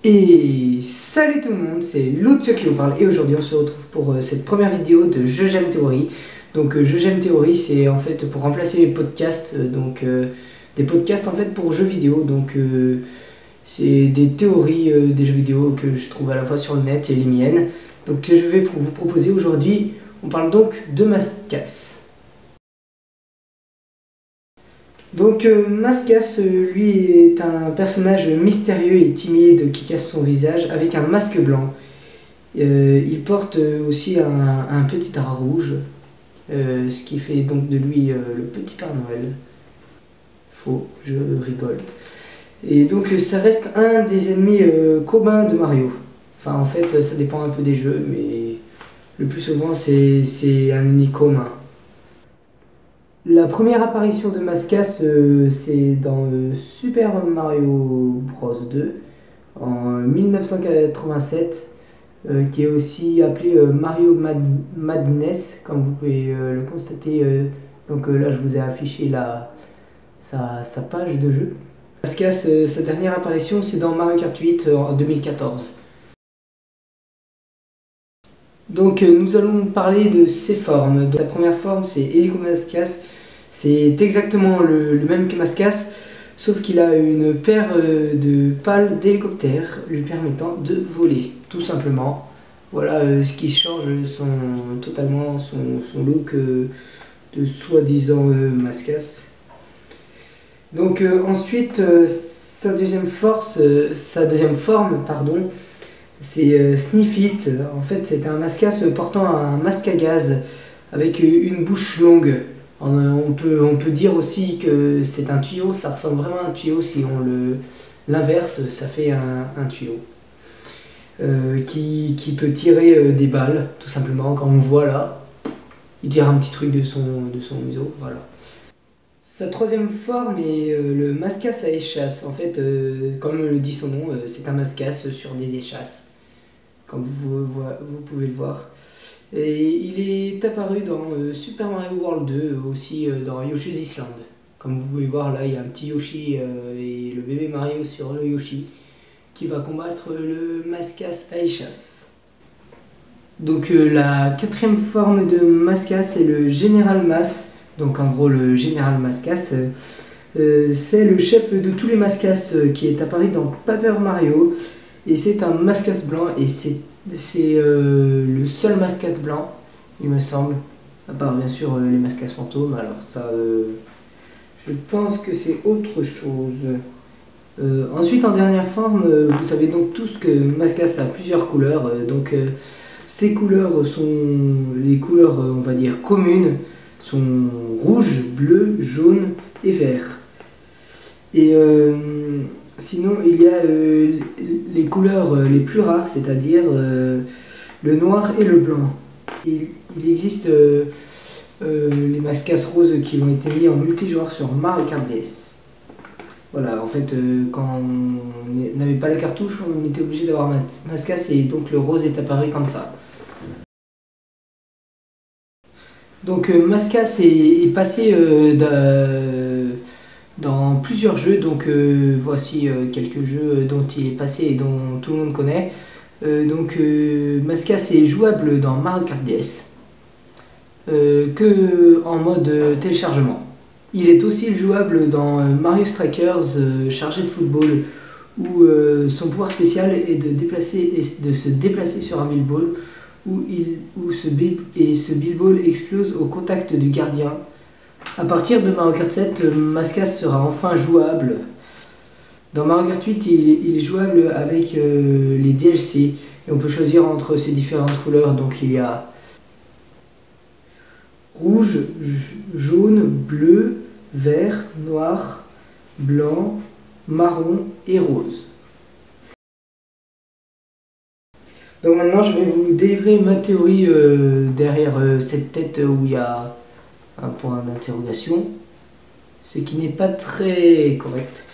Et salut tout le monde, c'est Lucio qui vous parle et aujourd'hui on se retrouve pour cette première vidéo de Je J'aime Théorie. Donc Je J'aime Théorie, c'est en fait pour remplacer les podcasts, des podcasts en fait pour jeux vidéo. C'est des théories des jeux vidéo que je trouve à la fois sur le net et les miennes. Donc que je vais vous proposer aujourd'hui. On parle donc de Mascas. Mascas, lui, est un personnage mystérieux et timide qui cache son visage avec un masque blanc. Il porte aussi un petit drap rouge, ce qui fait donc de lui le petit Père Noël. Faux, je rigole. Et donc ça reste un des ennemis communs de Mario. Enfin en fait ça dépend un peu des jeux, mais le plus souvent c'est un ennemi commun. La première apparition de Mascas, c'est dans Super Mario Bros 2 en 1987, qui est aussi appelé Mario Madness, comme vous pouvez le constater. Là, je vous ai affiché sa page de jeu. Mascas, sa dernière apparition, c'est dans Mario Kart 8 en 2014. Nous allons parler de ses formes. Sa première forme, c'est Helico Mascas. C'est exactement le même que Mascas, sauf qu'il a une paire de pales d'hélicoptère lui permettant de voler, tout simplement. Voilà ce qui change totalement son look de soi-disant Mascas. Ensuite, sa deuxième forme, c'est Sniffit. En fait, c'est un Mascas portant un masque à gaz avec une bouche longue. On peut dire aussi que c'est un tuyau, ça ressemble vraiment à un tuyau. Si on l'inverse, ça fait un tuyau qui peut tirer des balles, tout simplement. Quand on voit là, il tire un petit truc de son museau, voilà. Sa troisième forme est le Mascas à échasse. En fait, comme le dit son nom, c'est un Mascas sur des échasses, comme vous pouvez le voir. Et il est apparu dans Super Mario World 2, aussi dans Yoshi's Island. Comme vous pouvez voir là, il y a un petit Yoshi et le bébé Mario sur le Yoshi qui va combattre le Mascas à échasse. La quatrième forme de Mascas, c'est le Général Mas. Donc en gros le Général Mascas, c'est le chef de tous les Mascas qui est apparu dans Paper Mario. Et c'est un Mascas blanc et c'est le seul Mascas blanc, il me semble, à part bien sûr les Mascas fantômes. Alors ça, je pense que c'est autre chose. Ensuite, en dernière forme, vous savez donc tous que Mascas a plusieurs couleurs. Ces couleurs sont les couleurs, on va dire, communes, sont rouge, bleu, jaune et vert. Et sinon, il y a les couleurs les plus rares, c'est-à-dire le noir et le blanc. Il existe les Mascas roses qui ont été mis en multijoueur sur Mario Kart DS. Voilà, en fait, quand on n'avait pas la cartouche, on était obligé d'avoir Mascas et donc le rose est apparu comme ça. Mascas est passé dans plusieurs jeux, voici quelques jeux dont il est passé et dont tout le monde connaît. Mascas est jouable dans Mario Kart DS que en mode téléchargement. Il est aussi jouable dans Mario Strikers chargé de football, où son pouvoir spécial est de se déplacer sur un billball, où ce billball explose au contact du gardien. A partir de Mario Kart 7, Mascas sera enfin jouable. Dans Mario Kart 8, il est jouable avec les DLC et on peut choisir entre ces différentes couleurs. Donc il y a rouge, jaune, bleu, vert, noir, blanc, marron et rose. Donc maintenant je vais vous délivrer ma théorie derrière cette tête où il y a un point d'interrogation, ce qui n'est pas très correct.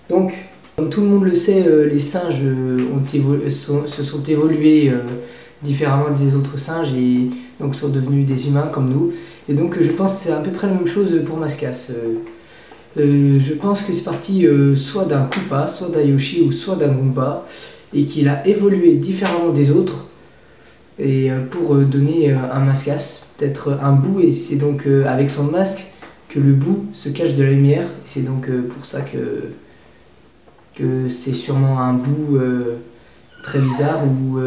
Donc, comme tout le monde le sait, les singes se sont évolués différemment des autres singes et donc sont devenus des humains comme nous. Et donc je pense que c'est à peu près la même chose pour Mascas. Je pense que c'est parti soit d'un Koopa, soit d'un Yoshi ou soit d'un Goomba, et qu'il a évolué différemment des autres et pour donner un mascasse, peut-être un bout, et c'est donc avec son masque que le bout se cache de la lumière. C'est donc pour ça que c'est sûrement un bout très bizarre ou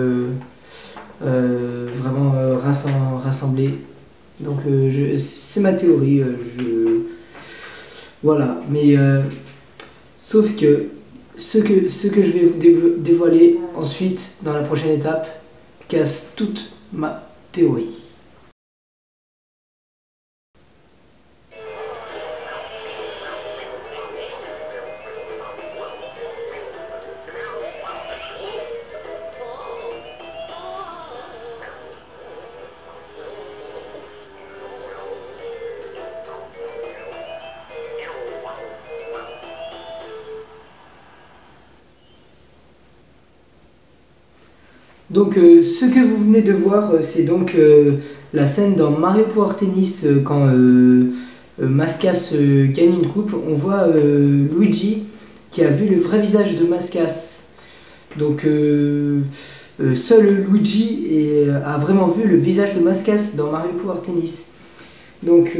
vraiment rassemblé. Donc c'est ma théorie. Voilà, mais sauf que ce que je vais vous dévoiler ensuite dans la prochaine étape casse toute ma théorie. Donc ce que vous venez de voir, c'est donc la scène dans Mario Power Tennis quand Mascas gagne une coupe. On voit Luigi qui a vu le vrai visage de Mascas. Donc seul Luigi a vraiment vu le visage de Mascas dans Mario Power Tennis. Donc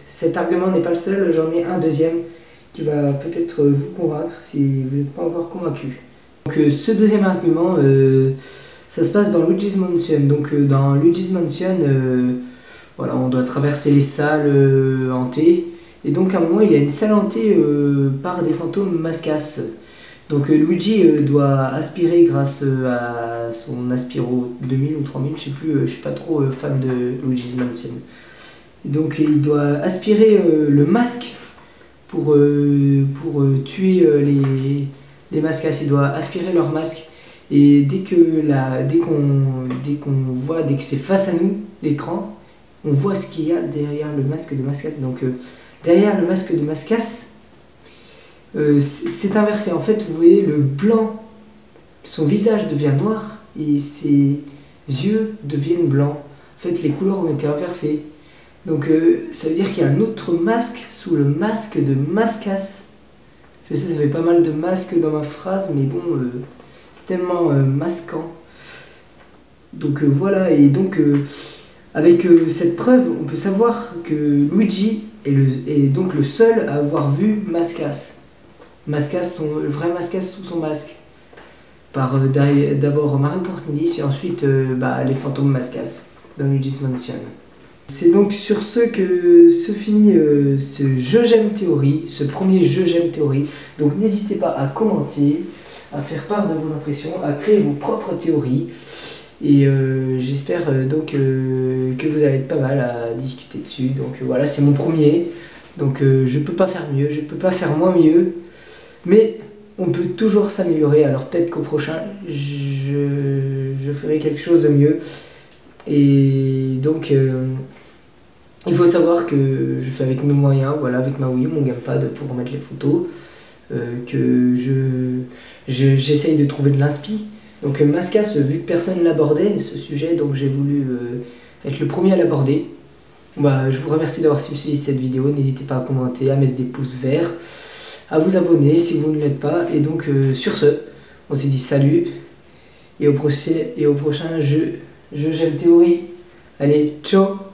cet argument n'est pas le seul, j'en ai un deuxième qui va peut-être vous convaincre si vous n'êtes pas encore convaincu. Donc ce deuxième argument, ça se passe dans Luigi's Mansion. Donc dans Luigi's Mansion, voilà, on doit traverser les salles hantées. Et donc à un moment, il y a une salle hantée par des fantômes Mascas. Donc Luigi doit aspirer grâce à son Aspiro 2000 ou 3000, je sais plus, je suis pas trop fan de Luigi's Mansion. Et donc il doit aspirer le masque pour tuer les Mascas. Il doit aspirer leur masque. Et dès qu'on voit, dès que c'est face à nous, l'écran, on voit ce qu'il y a derrière le masque de Mascas. Donc derrière le masque de Mascas, c'est inversé. En fait, vous voyez le blanc, son visage devient noir et ses yeux deviennent blancs. En fait, les couleurs ont été inversées. Donc ça veut dire qu'il y a un autre masque sous le masque de Mascas. Je sais, ça fait pas mal de masques dans ma phrase, mais bon, c'est tellement masquant. Donc voilà, et donc avec cette preuve, on peut savoir que Luigi est donc le seul à avoir vu Mascas. Le vrai Mascas sous son masque. Par d'abord Mario Power Tennis et ensuite les fantômes Mascas dans Luigi's Mansion. C'est donc sur ce que se finit ce jeu j'aime théorie, ce premier jeu j'aime théorie. Donc n'hésitez pas à commenter, à faire part de vos impressions, à créer vos propres théories. Et j'espère donc que vous allez être pas mal à discuter dessus. Donc voilà, c'est mon premier. Donc je peux pas faire mieux, je peux pas faire moins mieux. Mais on peut toujours s'améliorer. Alors peut-être qu'au prochain, je ferai quelque chose de mieux. Et donc il faut savoir que je fais avec mes moyens, voilà, avec ma Wii U, mon gamepad pour remettre les photos. Que j'essaye de trouver de l'inspi. Donc Mascas, vu que personne l'abordait, ce sujet, donc j'ai voulu être le premier à l'aborder. Je vous remercie d'avoir suivi cette vidéo. N'hésitez pas à commenter, à mettre des pouces verts, à vous abonner si vous ne l'êtes pas. Et donc sur ce, on s'est dit salut et au prochain jeu j'aime théorie. Allez, ciao.